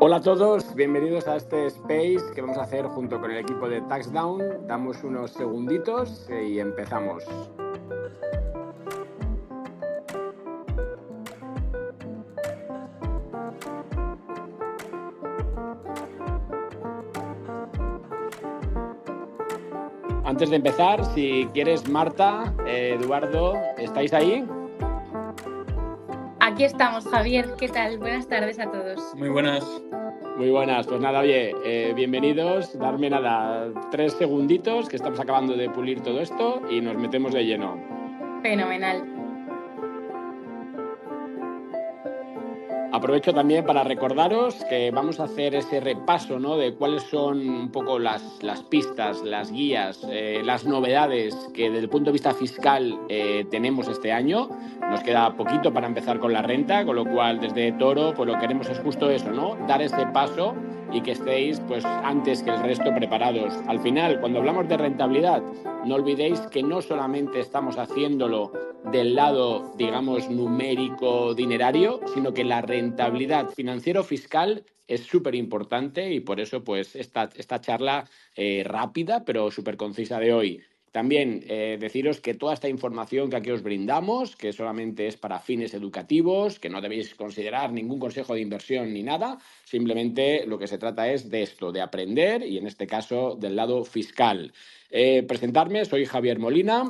Hola a todos, bienvenidos a este space que vamos a hacer junto con el equipo de Taxdown. Damos unos segunditos y empezamos. Antes de empezar, si quieres, Marta, Eduardo, ¿estáis ahí? Aquí estamos, Javier. ¿Qué tal? Buenas tardes a todos. Muy buenas. Muy buenas, pues nada, oye, bienvenidos. Darme 3 segunditos, que estamos acabando de pulir todo esto y nos metemos de lleno. Fenomenal. Aprovecho también para recordaros que vamos a hacer ese repaso, ¿no?, de cuáles son un poco las pistas, las guías, las novedades que desde el punto de vista fiscal tenemos este año. Nos queda poquito para empezar con la renta, con lo cual desde Toro pues lo que queremos es justo eso, ¿no?, dar ese paso y que estéis pues antes que el resto preparados. Al final, cuando hablamos de rentabilidad, no olvidéis que no solamente estamos haciéndolo del lado, digamos, numérico, dinerario, sino que la rentabilidad financiero-fiscal es súper importante y por eso, pues, esta charla rápida, pero súper concisa de hoy. También deciros que toda esta información que aquí os brindamos, que solamente es para fines educativos, que no debéis considerar ningún consejo de inversión ni nada, simplemente lo que se trata es de esto, de aprender y en este caso del lado fiscal. Presentarme, soy Javier Molina,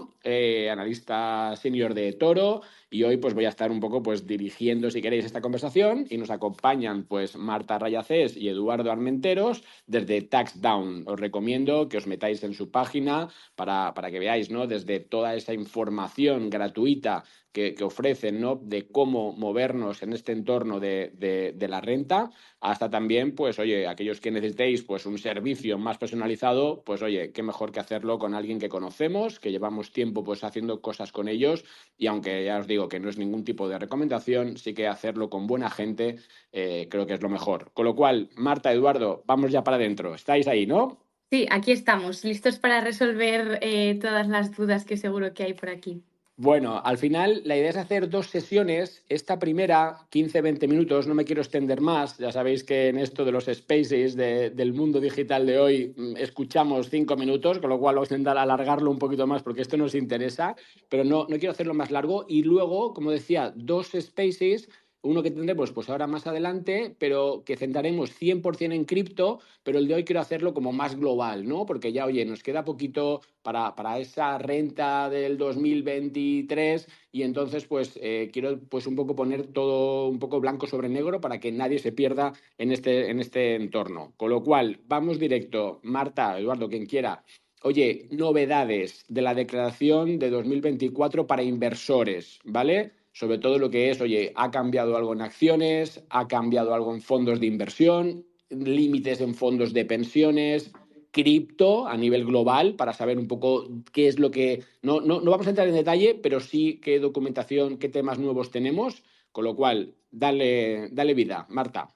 analista senior de Toro, y hoy pues voy a estar un poco pues dirigiendo, si queréis, esta conversación, y nos acompañan pues Marta Rayacés y Eduardo Armenteros desde Taxdown. Os recomiendo que os metáis en su página para que veáis, ¿no?, desde toda esa información gratuita que ofrecen, ¿no?, de cómo movernos en este entorno de la renta, hasta también, pues, oye, aquellos que necesitéis pues un servicio más personalizado, pues, oye, qué mejor que hacerlo con alguien que conocemos, que llevamos tiempo pues haciendo cosas con ellos, y aunque ya os digo que no es ningún tipo de recomendación, sí que hacerlo con buena gente creo que es lo mejor. Con lo cual, Marta, Eduardo, vamos ya para adentro. ¿Estáis ahí, no? Sí, aquí estamos, listos para resolver todas las dudas que seguro que hay por aquí. Bueno, al final la idea es hacer 2 sesiones. Esta primera, 15-20 minutos, no me quiero extender más. Ya sabéis que en esto de los spaces del mundo digital de hoy escuchamos 5 minutos, con lo cual vamos a intentar alargarlo un poquito más porque esto nos interesa, pero no quiero hacerlo más largo. Y luego, como decía, 2 spaces, uno que tendremos pues ahora más adelante, pero que centraremos 100% en cripto, pero el de hoy quiero hacerlo como más global, ¿no? Porque ya, oye, nos queda poquito para esa renta del 2023 y entonces pues quiero pues un poco poner todo un poco blanco sobre negro para que nadie se pierda en este entorno. Con lo cual, vamos directo. Marta, Eduardo, quien quiera. Oye, novedades de la declaración de 2024 para inversores, ¿vale? Sobre todo lo que es, oye, ha cambiado algo en acciones, ha cambiado algo en fondos de inversión, límites en fondos de pensiones, cripto a nivel global, para saber un poco qué es lo que... No vamos a entrar en detalle, pero sí qué documentación, qué temas nuevos tenemos, con lo cual, dale vida, Marta.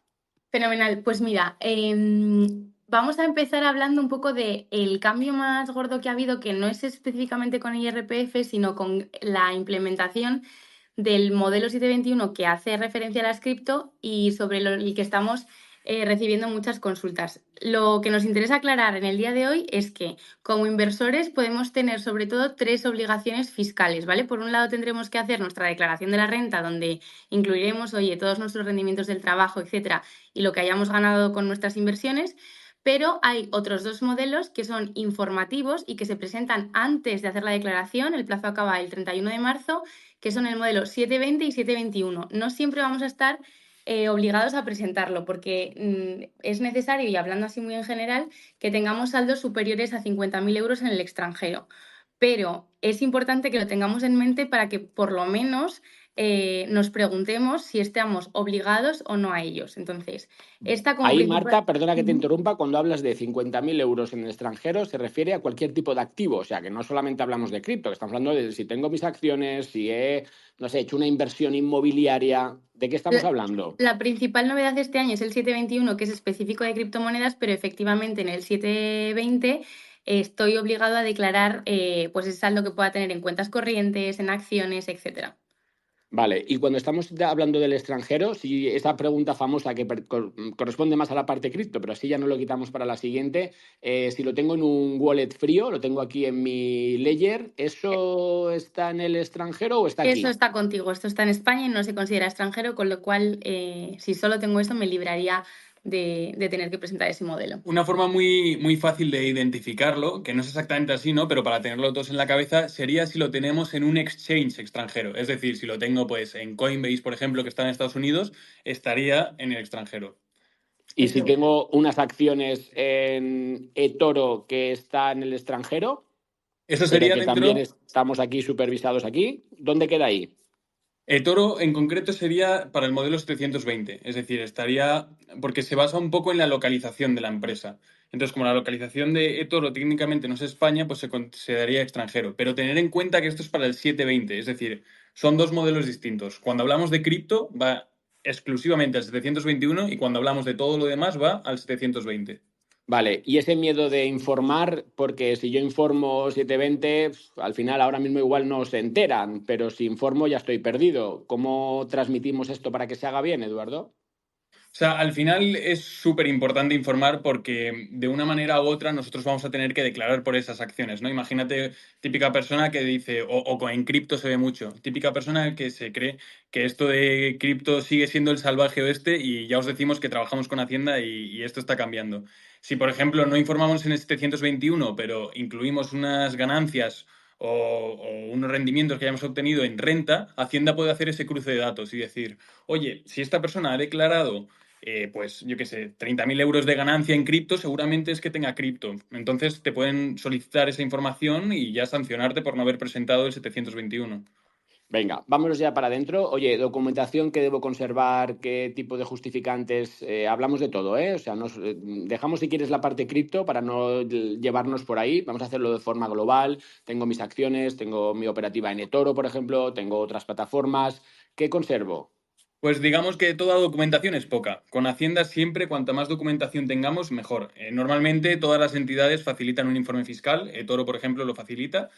Fenomenal. Pues mira, vamos a empezar hablando un poco del cambio más gordo que ha habido, que no es específicamente con IRPF, sino con la implementación del modelo 721 que hace referencia a las cripto y sobre el que estamos recibiendo muchas consultas. Lo que nos interesa aclarar en el día de hoy es que como inversores podemos tener sobre todo 3 obligaciones fiscales, ¿vale? Por un lado tendremos que hacer nuestra declaración de la renta, donde incluiremos, oye, todos nuestros rendimientos del trabajo, etcétera, y lo que hayamos ganado con nuestras inversiones. Pero hay otros 2 modelos que son informativos y que se presentan antes de hacer la declaración. El plazo acaba el 31 de marzo, que son el modelo 720 y 721. No siempre vamos a estar obligados a presentarlo porque es necesario, y hablando así muy en general, que tengamos saldos superiores a 50.000 euros en el extranjero. Pero es importante que lo tengamos en mente para que por lo menos nos preguntemos si estamos obligados o no a ellos. Entonces, esta como Ahí, principal... Marta, perdona que te interrumpa, cuando hablas de 50.000 euros en el extranjero se refiere a cualquier tipo de activo, o sea, que no solamente hablamos de cripto, que estamos hablando de si tengo mis acciones, si he, no sé, hecho una inversión inmobiliaria, ¿de qué estamos hablando? La principal novedad de este año es el 721, que es específico de criptomonedas, pero efectivamente en el 720 estoy obligado a declarar pues ese saldo que pueda tener en cuentas corrientes, en acciones, etcétera. Vale, y cuando estamos hablando del extranjero, si esa pregunta famosa que corresponde más a la parte cripto, pero así ya no lo quitamos para la siguiente, si lo tengo en un wallet frío, lo tengo aquí en mi Ledger, ¿eso está en el extranjero o está Eso aquí? está contigo, esto está en España y no se considera extranjero, con lo cual, si solo tengo esto, me libraría de tener que presentar ese modelo. Una forma muy, muy fácil de identificarlo, que no es exactamente así, ¿no? Pero para tenerlo todos en la cabeza, sería si lo tenemos en un exchange extranjero. Es decir, si lo tengo pues en Coinbase, por ejemplo, que está en Estados Unidos, estaría en el extranjero. Y si Eso. tengo unas acciones en eToro que está en el extranjero, Eso pero sería que también dentro. estamos aquí supervisados aquí, ¿dónde queda ahí? Toro en concreto sería para el modelo 720, es decir, estaría, porque se basa un poco en la localización de la empresa. Entonces, como la localización de eToro técnicamente no es España, pues se consideraría extranjero. Pero tener en cuenta que esto es para el 720, es decir, son dos modelos distintos. Cuando hablamos de cripto, va exclusivamente al 721 y cuando hablamos de todo lo demás, va al 720. Vale, y ese miedo de informar, porque si yo informo 720, al final ahora mismo igual no se enteran, pero si informo ya estoy perdido. ¿Cómo transmitimos esto para que se haga bien, Eduardo? O sea, al final es súper importante informar porque de una manera u otra nosotros vamos a tener que declarar por esas acciones, ¿no? Imagínate, típica persona que dice, o en cripto se ve mucho, típica persona que se cree que esto de cripto sigue siendo el salvaje oeste y ya os decimos que trabajamos con Hacienda y esto está cambiando. Si, por ejemplo, no informamos en el 721, pero incluimos unas ganancias o unos rendimientos que hayamos obtenido en renta, Hacienda puede hacer ese cruce de datos y decir, oye, si esta persona ha declarado pues yo qué sé, 30.000 euros de ganancia en cripto, seguramente es que tenga cripto. Entonces te pueden solicitar esa información y ya sancionarte por no haber presentado el 721. Venga, vámonos ya para adentro. Oye, documentación que debo conservar, qué tipo de justificantes, hablamos de todo, ¿eh? O sea, dejamos si quieres la parte cripto para no llevarnos por ahí. Vamos a hacerlo de forma global. Tengo mis acciones, tengo mi operativa en eToro, por ejemplo, tengo otras plataformas. ¿Qué conservo? Pues digamos que toda documentación es poca. Con Hacienda siempre, cuanta más documentación tengamos, mejor. Normalmente todas las entidades facilitan un informe fiscal. Toro, por ejemplo, lo facilita.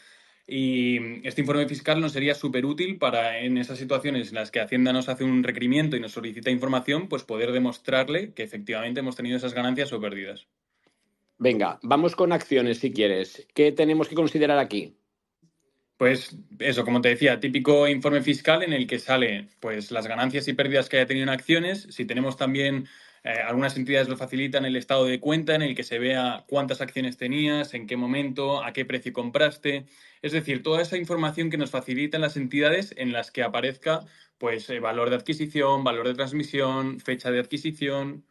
Y este informe fiscal nos sería súper útil para, en esas situaciones en las que Hacienda nos hace un requerimiento y nos solicita información, pues poder demostrarle que efectivamente hemos tenido esas ganancias o pérdidas. Venga, vamos con acciones si quieres. ¿Qué tenemos que considerar aquí? Pues eso, como te decía, típico informe fiscal en el que sale pues las ganancias y pérdidas que haya tenido en acciones. Si tenemos también, algunas entidades lo facilitan, el estado de cuenta en el que se vea cuántas acciones tenías, en qué momento, a qué precio compraste. Es decir, toda esa información que nos facilitan las entidades en las que aparezca pues valor de adquisición, valor de transmisión, fecha de adquisición.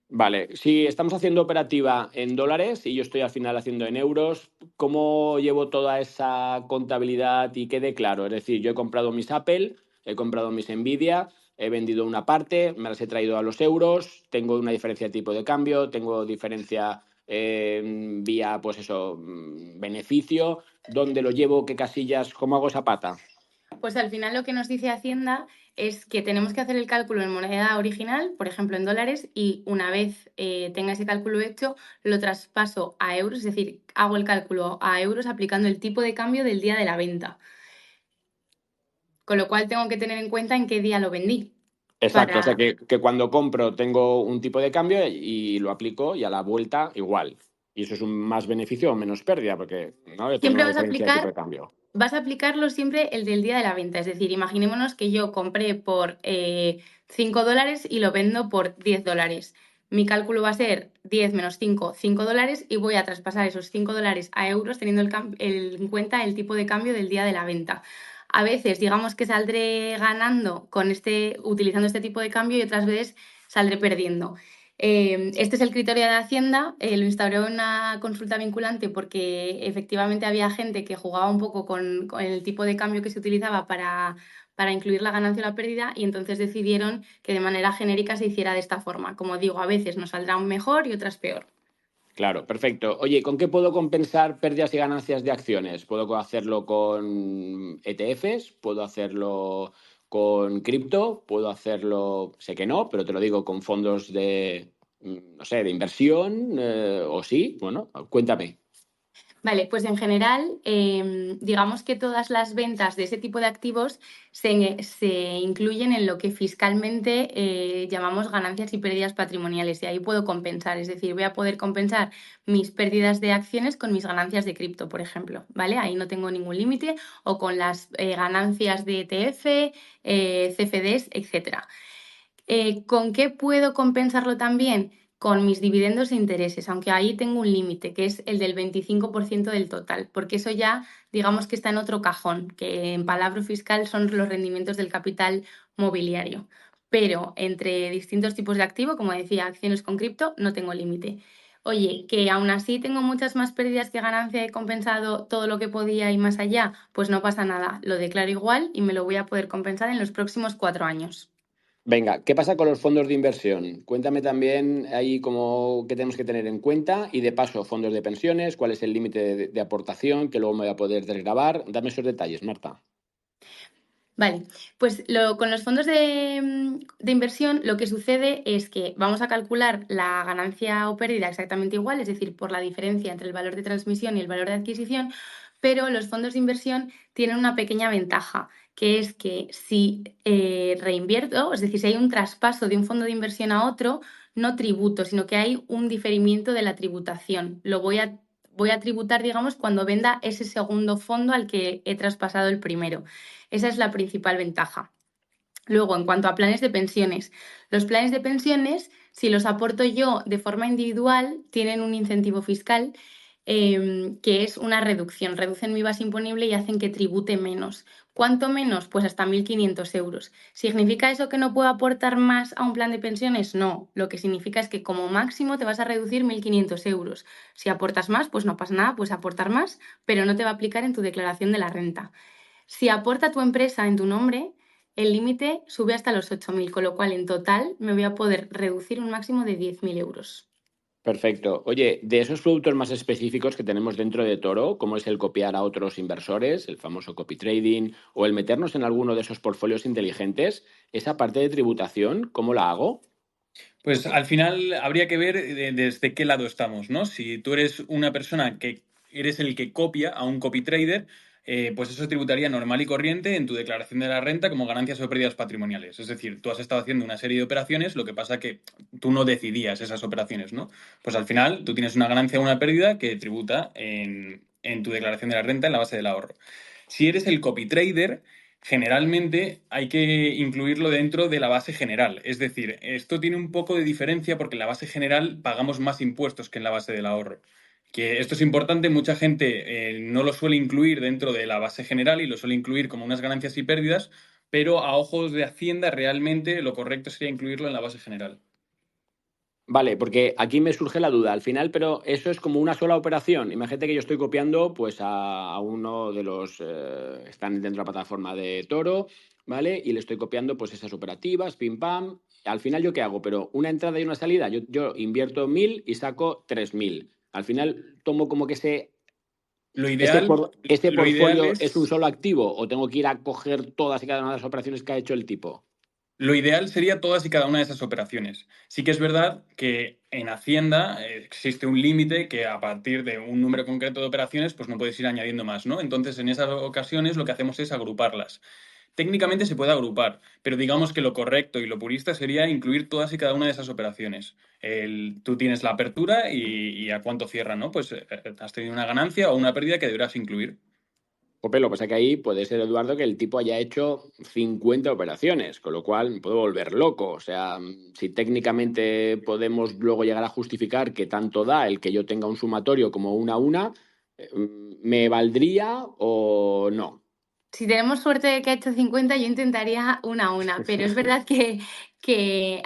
Vale, si estamos haciendo operativa en dólares y yo estoy al final haciendo en euros, ¿cómo llevo toda esa contabilidad y quede claro? Es decir, yo he comprado mis Apple, he comprado mis Nvidia, he vendido una parte, me las he traído a los euros, tengo una diferencia de tipo de cambio, tengo diferencia vía, pues eso, beneficio, ¿dónde lo llevo? ¿Qué casillas? ¿Cómo hago esa pata? Pues al final lo que nos dice Hacienda es que tenemos que hacer el cálculo en moneda original, por ejemplo en dólares, y una vez tenga ese cálculo hecho, lo traspaso a euros, es decir, hago el cálculo a euros aplicando el tipo de cambio del día de la venta. Con lo cual tengo que tener en cuenta en qué día lo vendí. Exacto, o sea Para... que cuando compro tengo un tipo de cambio y lo aplico y a la vuelta igual. Y eso es un más beneficio o menos pérdida, porque ¿no? Yo tengo Siempre una diferencia de tipo de cambio. vas a aplicarlo siempre el del día de la venta. Es decir, imaginémonos que yo compré por $5 y lo vendo por $10. Mi cálculo va a ser 10 menos 5, $5, y voy a traspasar esos $5 a euros teniendo en cuenta el tipo de cambio del día de la venta. A veces, digamos que saldré ganando utilizando este tipo de cambio y otras veces saldré perdiendo. Este es el criterio de Hacienda, lo instauró en una consulta vinculante porque efectivamente había gente que jugaba un poco con el tipo de cambio que se utilizaba para incluir la ganancia o la pérdida, y entonces decidieron que de manera genérica se hiciera de esta forma. Como digo, a veces nos saldrán mejor y otras peor. Claro, perfecto. Oye, ¿con qué puedo compensar pérdidas y ganancias de acciones? ¿Puedo hacerlo con ETFs? ¿Puedo hacerlo con cripto? ¿Puedo hacerlo, sé que no, pero te lo digo, con fondos de, no sé, de inversión? ¿O sí? Bueno, cuéntame. Vale, pues en general, digamos que todas las ventas de ese tipo de activos se incluyen en lo que fiscalmente llamamos ganancias y pérdidas patrimoniales y ahí puedo compensar, es decir, voy a poder compensar mis pérdidas de acciones con mis ganancias de cripto, por ejemplo, ¿vale? Ahí no tengo ningún límite o con las ganancias de ETF, CFDs, etcétera. ¿Con qué puedo compensarlo también? Con mis dividendos e intereses, aunque ahí tengo un límite, que es el del 25% del total, porque eso ya digamos que está en otro cajón, que en palabra fiscal son los rendimientos del capital mobiliario. Pero entre distintos tipos de activo, como decía, acciones con cripto, no tengo límite. Oye, que aún así tengo muchas más pérdidas que ganancia, he compensado todo lo que podía y más allá, pues no pasa nada, lo declaro igual y me lo voy a poder compensar en los próximos 4 años. Venga, ¿qué pasa con los fondos de inversión? Cuéntame también ahí cómo qué tenemos que tener en cuenta y de paso fondos de pensiones, cuál es el límite de aportación que luego me voy a poder desgravar. Dame esos detalles, Marta. Vale, pues con los fondos de inversión lo que sucede es que vamos a calcular la ganancia o pérdida exactamente igual, es decir, por la diferencia entre el valor de transmisión y el valor de adquisición, pero los fondos de inversión tienen una pequeña ventaja, que es que si reinvierto, es decir, si hay un traspaso de un fondo de inversión a otro, no tributo, sino que hay un diferimiento de la tributación. Voy a tributar, digamos, cuando venda ese segundo fondo al que he traspasado el primero. Esa es la principal ventaja. Luego, en cuanto a planes de pensiones, los planes de pensiones, si los aporto yo de forma individual, tienen un incentivo fiscal que es una reducción. Reducen mi base imponible y hacen que tribute menos. ¿Cuánto menos? Pues hasta 1.500 euros. ¿Significa eso que no puedo aportar más a un plan de pensiones? No. Lo que significa es que como máximo te vas a reducir 1.500 euros. Si aportas más, pues no pasa nada, puedes aportar más, pero no te va a aplicar en tu declaración de la renta. Si aporta tu empresa en tu nombre, el límite sube hasta los 8.000, con lo cual en total me voy a poder reducir un máximo de 10.000 euros. Perfecto. Oye, de esos productos más específicos que tenemos dentro de Toro, como es el copiar a otros inversores, el famoso copy trading, o el meternos en alguno de esos portfolios inteligentes, esa parte de tributación, ¿cómo la hago? Pues al final habría que ver desde qué lado estamos, ¿no? Si tú eres una persona que eres el que copia a un copy trader, pues eso tributaría normal y corriente en tu declaración de la renta como ganancias o pérdidas patrimoniales. Es decir, tú has estado haciendo una serie de operaciones, lo que pasa que tú no decidías esas operaciones, ¿no? Pues al final tú tienes una ganancia o una pérdida que tributa en tu declaración de la renta en la base del ahorro. Si eres el copy trader, generalmente hay que incluirlo dentro de la base general. Es decir, esto tiene un poco de diferencia porque en la base general pagamos más impuestos que en la base del ahorro. Que esto es importante, mucha gente no lo suele incluir dentro de la base general y lo suele incluir como unas ganancias y pérdidas, pero a ojos de Hacienda realmente lo correcto sería incluirlo en la base general. Vale, porque aquí me surge la duda al final, pero eso es como una sola operación. Imagínate que yo estoy copiando pues a uno de los están dentro de la plataforma de Toro, ¿vale? Y le estoy copiando pues esas operativas, pim pam. Al final, ¿yo qué hago? Pero una entrada y una salida. Yo invierto 1.000 y saco 3.000. Al final tomo como que Lo ideal, ese lo ideal portfolio es un es solo activo o tengo que ir a coger todas y cada una de las operaciones que ha hecho el tipo. Lo ideal sería todas y cada una de esas operaciones. Sí que es verdad que en Hacienda existe un límite que a partir de un número concreto de operaciones pues no puedes ir añadiendo más, ¿no? Entonces en esas ocasiones lo que hacemos es agruparlas. Técnicamente se puede agrupar, pero digamos que lo correcto y lo purista sería incluir todas y cada una de esas operaciones. Tú tienes la apertura y a cuánto cierra, ¿no? Pues has tenido una ganancia o una pérdida que deberás incluir. Jope, lo que pasa que ahí puede ser, Eduardo, que el tipo haya hecho 50 operaciones, con lo cual me puedo volver loco. O sea, si técnicamente podemos luego llegar a justificar que tanto da el que yo tenga un sumatorio como una a una, ¿me valdría o no? Si tenemos suerte de que ha hecho 50, yo intentaría una a una, pero es verdad que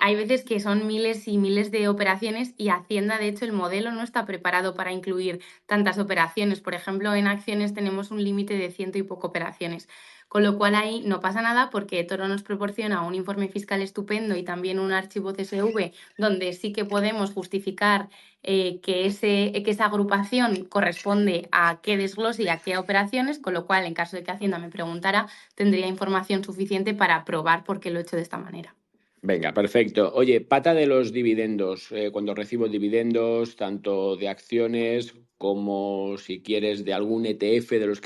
hay veces que son miles y miles de operaciones y Hacienda, de hecho, el modelo no está preparado para incluir tantas operaciones. Por ejemplo, en acciones tenemos un límite de 100 y poco operaciones, con lo cual ahí no pasa nada porque Toro nos proporciona un informe fiscal estupendo y también un archivo CSV donde sí que podemos justificar que esa agrupación corresponde a qué desglose y a qué operaciones, con lo cual, en caso de que Hacienda me preguntara, tendría información suficiente para probar por qué lo he hecho de esta manera. Venga, perfecto. Oye, pata de los dividendos. Cuando recibo dividendos, tanto de acciones como si quieres de algún ETF de los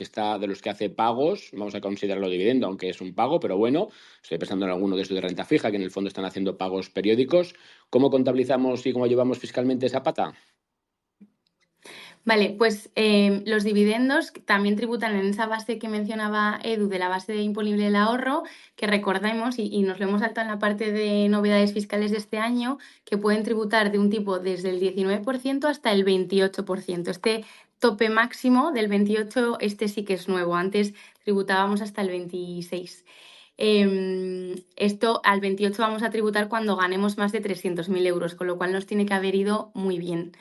que hace pagos, vamos a considerarlo dividendo, aunque es un pago, pero bueno, estoy pensando en alguno de esos de renta fija, que en el fondo están haciendo pagos periódicos. ¿Cómo contabilizamos y cómo llevamos fiscalmente esa pata? Vale, pues los dividendos también tributan en esa base que mencionaba Edu, de la base de imponible del ahorro, que recordemos, y nos lo hemos saltado en la parte de novedades fiscales de este año, que pueden tributar de un tipo desde el 19% hasta el 28%. Este tope máximo del 28%, este sí que es nuevo. Antes tributábamos hasta el 26%. Esto al 28 vamos a tributar cuando ganemos más de 300.000 euros, con lo cual nos tiene que haber ido muy bien.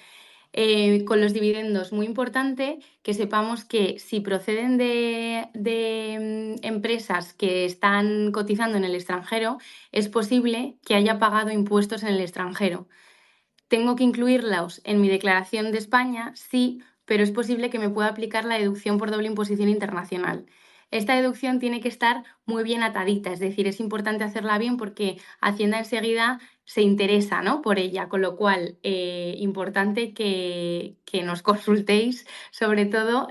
Con los dividendos, muy importante que sepamos que si proceden de empresas que están cotizando en el extranjero, es posible que haya pagado impuestos en el extranjero. ¿Tengo que incluirlos en mi declaración de España? Sí, pero es posible que me pueda aplicar la deducción por doble imposición internacional. Esta deducción tiene que estar muy bien atadita, es decir, es importante hacerla bien porque Hacienda enseguida se interesa, ¿no?, por ella, con lo cual, importante que nos consultéis, sobre todo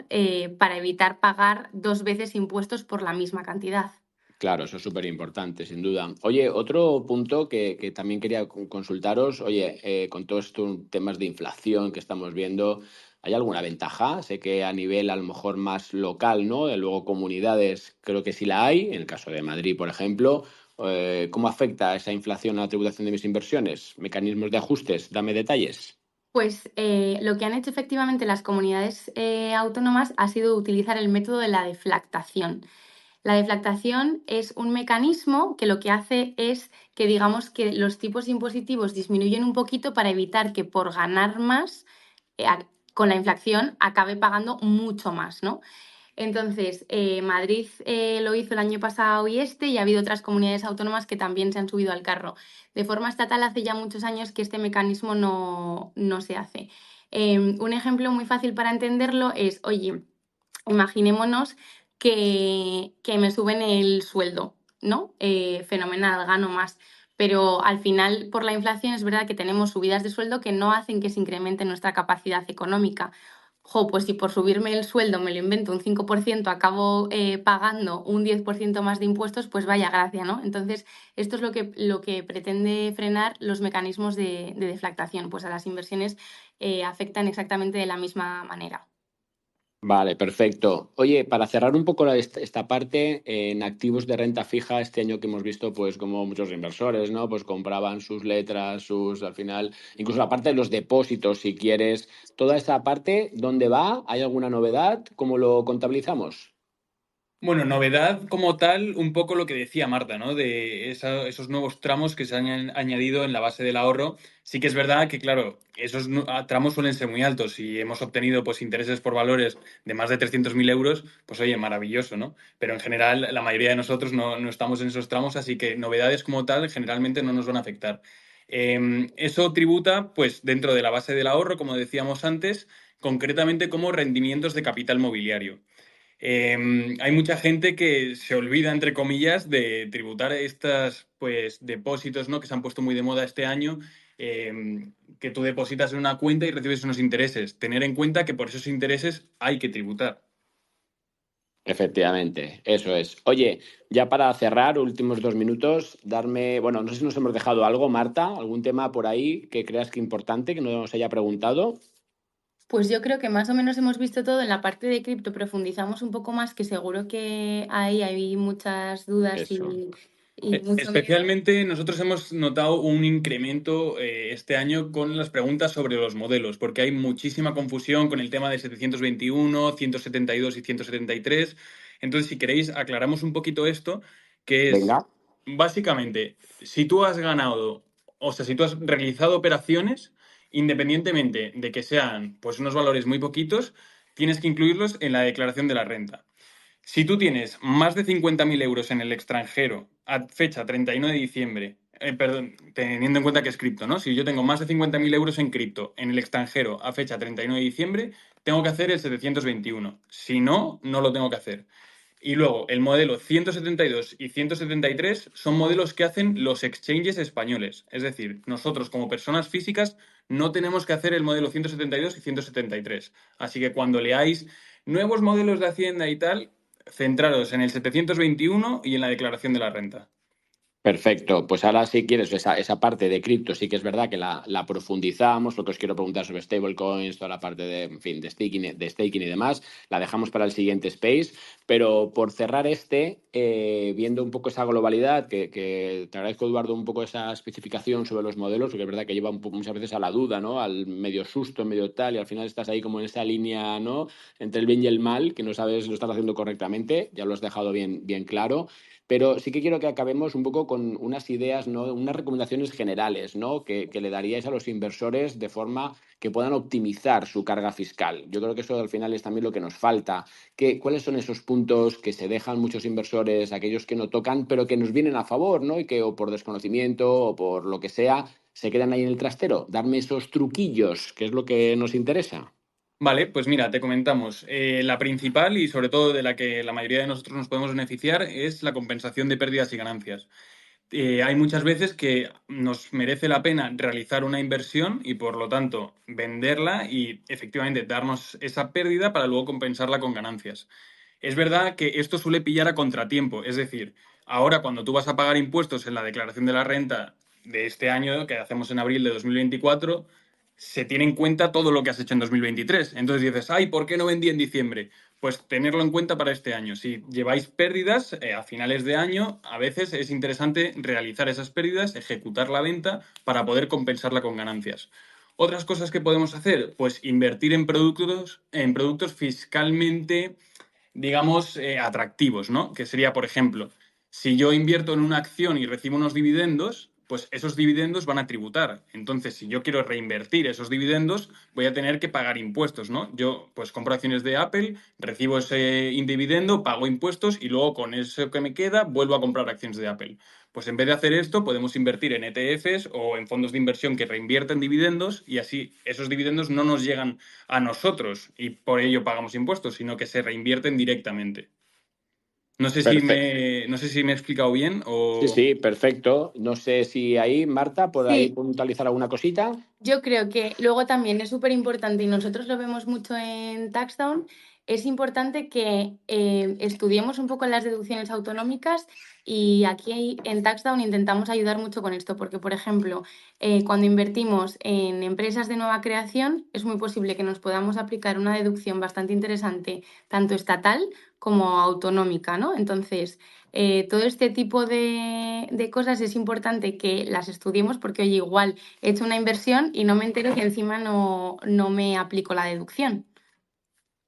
para evitar pagar dos veces impuestos por la misma cantidad. Claro, eso es súper importante, sin duda. Oye, otro punto que también quería consultaros, oye, con todos estos temas de inflación que estamos viendo, ¿hay alguna ventaja? Sé que a nivel a lo mejor más local, ¿no? Luego comunidades, creo que sí la hay, en el caso de Madrid, por ejemplo. ¿Cómo afecta esa inflación a la tributación de mis inversiones? ¿Mecanismos de ajustes? Dame detalles. Pues lo que han hecho efectivamente las comunidades autónomas ha sido utilizar el método de la deflactación. La deflactación es un mecanismo que lo que hace es que digamos que los tipos impositivos disminuyen un poquito para evitar que por ganar más con la inflación acabe pagando mucho más, ¿no? Entonces, Madrid lo hizo el año pasado y ha habido otras comunidades autónomas que también se han subido al carro. De forma estatal, hace ya muchos años que este mecanismo no se hace. Un ejemplo muy fácil para entenderlo es, oye, imaginémonos que me suben el sueldo, ¿no? Fenomenal, gano más. Pero al final, por la inflación, es verdad que tenemos subidas de sueldo que no hacen que se incremente nuestra capacidad económica. Pues si por subirme el sueldo me lo invento un 5%, acabo pagando un 10% más de impuestos, pues vaya gracia, ¿no? Entonces, esto es lo que pretende frenar los mecanismos de deflactación, pues a las inversiones afectan exactamente de la misma manera. Vale, perfecto. Oye, para cerrar un poco esta parte, en activos de renta fija, este año que hemos visto, pues como muchos inversores, ¿no? Pues compraban sus letras, al final, incluso la parte de los depósitos, si quieres, toda esa parte, ¿dónde va? ¿Hay alguna novedad? ¿Cómo lo contabilizamos? Bueno, novedad como tal, un poco lo que decía Marta, ¿no? De esos nuevos tramos que se han añadido en la base del ahorro. Sí que es verdad que, claro, esos tramos suelen ser muy altos. Si hemos obtenido pues intereses por valores de más de 300.000 euros, pues oye, maravilloso, ¿no? Pero en general, la mayoría de nosotros no estamos en esos tramos, así que novedades como tal generalmente no nos van a afectar. Eso tributa, pues, dentro de la base del ahorro, como decíamos antes, concretamente como rendimientos de capital mobiliario. Hay mucha gente que se olvida, entre comillas, de tributar estas pues, depósitos, ¿no?, que se han puesto muy de moda este año, que tú depositas en una cuenta y recibes unos intereses. Tener en cuenta que por esos intereses hay que tributar. Efectivamente, eso es. Oye, ya para cerrar, últimos 2 minutos, bueno, no sé si nos hemos dejado algo, Marta, algún tema por ahí que creas que importante, que no nos haya preguntado. Pues yo creo que más o menos hemos visto todo. En la parte de cripto profundizamos un poco más, que seguro que ahí hay muchas dudas Eso. y mucho miedo. Especialmente nosotros hemos notado un incremento este año con las preguntas sobre los modelos, porque hay muchísima confusión con el tema de 721, 172 y 173. Entonces, si queréis, aclaramos un poquito esto, que es Venga. básicamente, si tú has ganado, o sea, si tú has realizado operaciones, independientemente de que sean pues unos valores muy poquitos, tienes que incluirlos en la declaración de la renta. Si tú tienes más de 50.000 euros en el extranjero a fecha 31 de diciembre, perdón, teniendo en cuenta que es cripto, ¿no? Si yo tengo más de 50.000 euros en cripto en el extranjero a fecha 31 de diciembre, tengo que hacer el 721. Si no, no lo tengo que hacer. Y luego, el modelo 172 y 173 son modelos que hacen los exchanges españoles. Es decir, nosotros como personas físicas no tenemos que hacer el modelo 172 y 173. Así que cuando leáis nuevos modelos de Hacienda y tal, centraros en el 721 y en la declaración de la renta. Perfecto, pues ahora si quieres esa parte de cripto sí que es verdad que la profundizamos, lo que os quiero preguntar sobre stablecoins, toda la parte de, en fin, de staking y demás, la dejamos para el siguiente space, pero por cerrar viendo un poco esa globalidad, que te agradezco Eduardo un poco esa especificación sobre los modelos, porque es verdad que lleva muchas veces a la duda, ¿no? Al medio susto, medio tal, y al final estás ahí como en esa línea, ¿no? Entre el bien y el mal, que no sabes si lo estás haciendo correctamente, ya lo has dejado bien, bien claro. Pero sí que quiero que acabemos un poco con unas ideas, ¿no? Unas recomendaciones generales, ¿no? Que le daríais a los inversores de forma que puedan optimizar su carga fiscal. Yo creo que eso al final es también lo que nos falta. ¿Cuáles son esos puntos que se dejan muchos inversores, aquellos que no tocan, pero que nos vienen a favor, ¿no? Y que o por desconocimiento o por lo que sea, se quedan ahí en el trastero? Darme esos truquillos, que es lo que nos interesa. Vale, pues mira, te comentamos. La principal y sobre todo de la que la mayoría de nosotros nos podemos beneficiar es la compensación de pérdidas y ganancias. Hay muchas veces que nos merece la pena realizar una inversión y por lo tanto venderla y efectivamente darnos esa pérdida para luego compensarla con ganancias. Es verdad que esto suele pillar a contratiempo, es decir, ahora cuando tú vas a pagar impuestos en la declaración de la renta de este año, que hacemos en abril de 2024, se tiene en cuenta todo lo que has hecho en 2023. Entonces dices, ay, ¿por qué no vendí en diciembre? Pues tenerlo en cuenta para este año. Si lleváis pérdidas a finales de año, a veces es interesante realizar esas pérdidas, ejecutar la venta para poder compensarla con ganancias. Otras cosas que podemos hacer, pues invertir en productos fiscalmente, digamos, atractivos, ¿no? Que sería, por ejemplo, si yo invierto en una acción y recibo unos dividendos, pues esos dividendos van a tributar. Entonces, si yo quiero reinvertir esos dividendos, voy a tener que pagar impuestos, ¿no? Yo, pues, compro acciones de Apple, recibo ese dividendo, pago impuestos y luego con eso que me queda, vuelvo a comprar acciones de Apple. Pues en vez de hacer esto, podemos invertir en ETFs o en fondos de inversión que reinvierten dividendos y así esos dividendos no nos llegan a nosotros y por ello pagamos impuestos, sino que se reinvierten directamente. Perfecto. No sé si me he explicado bien Sí, o... sí, perfecto. No sé si ahí, Marta, por ahí Sí, puntualizar alguna cosita. yo creo que luego también es súper importante, y nosotros lo vemos mucho en Taxdown, es importante que estudiemos un poco las deducciones autonómicas y aquí en Taxdown intentamos ayudar mucho con esto, porque, por ejemplo, cuando invertimos en empresas de nueva creación, es muy posible que nos podamos aplicar una deducción bastante interesante, tanto estatal como autonómica, ¿no? Entonces, todo este tipo de cosas es importante que las estudiemos porque, oye, igual he hecho una inversión y no me entero que encima no me aplico la deducción.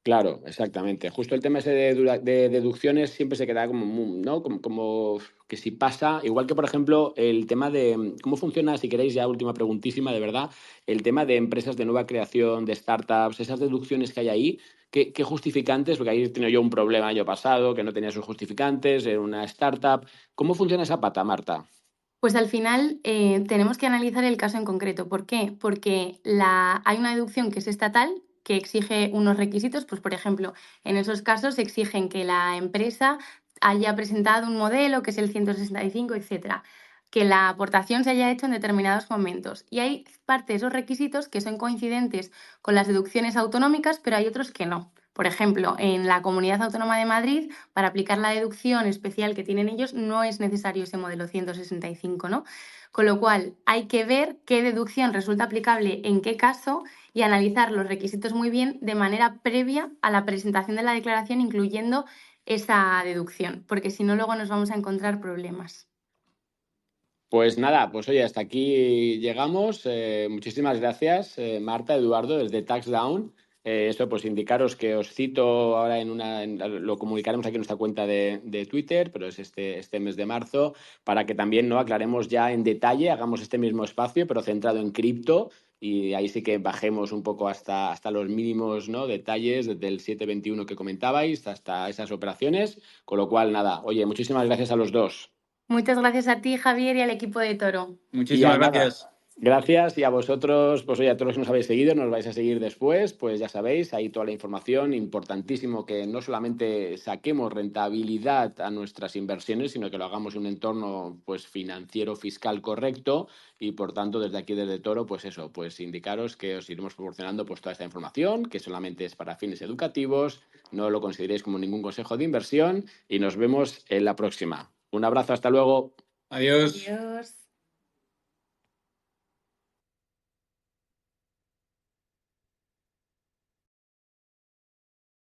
Claro, exactamente. Justo el tema ese de deducciones siempre se queda como, ¿no? Como que si pasa, igual que por ejemplo el tema de cómo funciona, si queréis ya última preguntísima, de verdad, el tema de empresas de nueva creación, de startups, esas deducciones que hay ahí, ¿qué justificantes? Porque ahí he tenido yo un problema el año pasado que no tenía sus justificantes, en una startup. ¿Cómo funciona esa pata, Marta? Pues al final tenemos que analizar el caso en concreto. ¿Por qué? Porque hay una deducción que es estatal, que exige unos requisitos, pues por ejemplo, en esos casos exigen que la empresa haya presentado un modelo, que es el 165, etcétera, que la aportación se haya hecho en determinados momentos. Y hay parte de esos requisitos que son coincidentes con las deducciones autonómicas, pero hay otros que no. Por ejemplo, en la Comunidad Autónoma de Madrid, para aplicar la deducción especial que tienen ellos, no es necesario ese modelo 165, ¿no? Con lo cual, hay que ver qué deducción resulta aplicable en qué caso y analizar los requisitos muy bien de manera previa a la presentación de la declaración, incluyendo esa deducción, porque si no, luego nos vamos a encontrar problemas. Pues nada, pues oye, hasta aquí llegamos. Muchísimas gracias, Marta, Eduardo, desde TaxDown. Eso, pues indicaros que os cito ahora lo comunicaremos aquí en nuestra cuenta de Twitter, pero es este mes de marzo, para que también no aclaremos ya en detalle, hagamos este mismo espacio, pero centrado en cripto, y ahí sí que bajemos un poco hasta los mínimos, ¿no? Detalles, desde el 721 que comentabais hasta esas operaciones. Con lo cual, nada, oye, muchísimas gracias a los dos. Muchas gracias a ti, Javier, y al equipo de Toro. Y ya Muchísimas nada, gracias. Gracias, y a vosotros, pues oye, a todos los que nos habéis seguido, nos vais a seguir después, pues ya sabéis, ahí toda la información, importantísimo que no solamente saquemos rentabilidad a nuestras inversiones, sino que lo hagamos en un entorno pues financiero, fiscal correcto, y por tanto desde aquí, desde Toro, pues eso, pues indicaros que os iremos proporcionando pues toda esta información, que solamente es para fines educativos, no lo consideréis como ningún consejo de inversión, y nos vemos en la próxima. Un abrazo, hasta luego. Adiós. Adiós.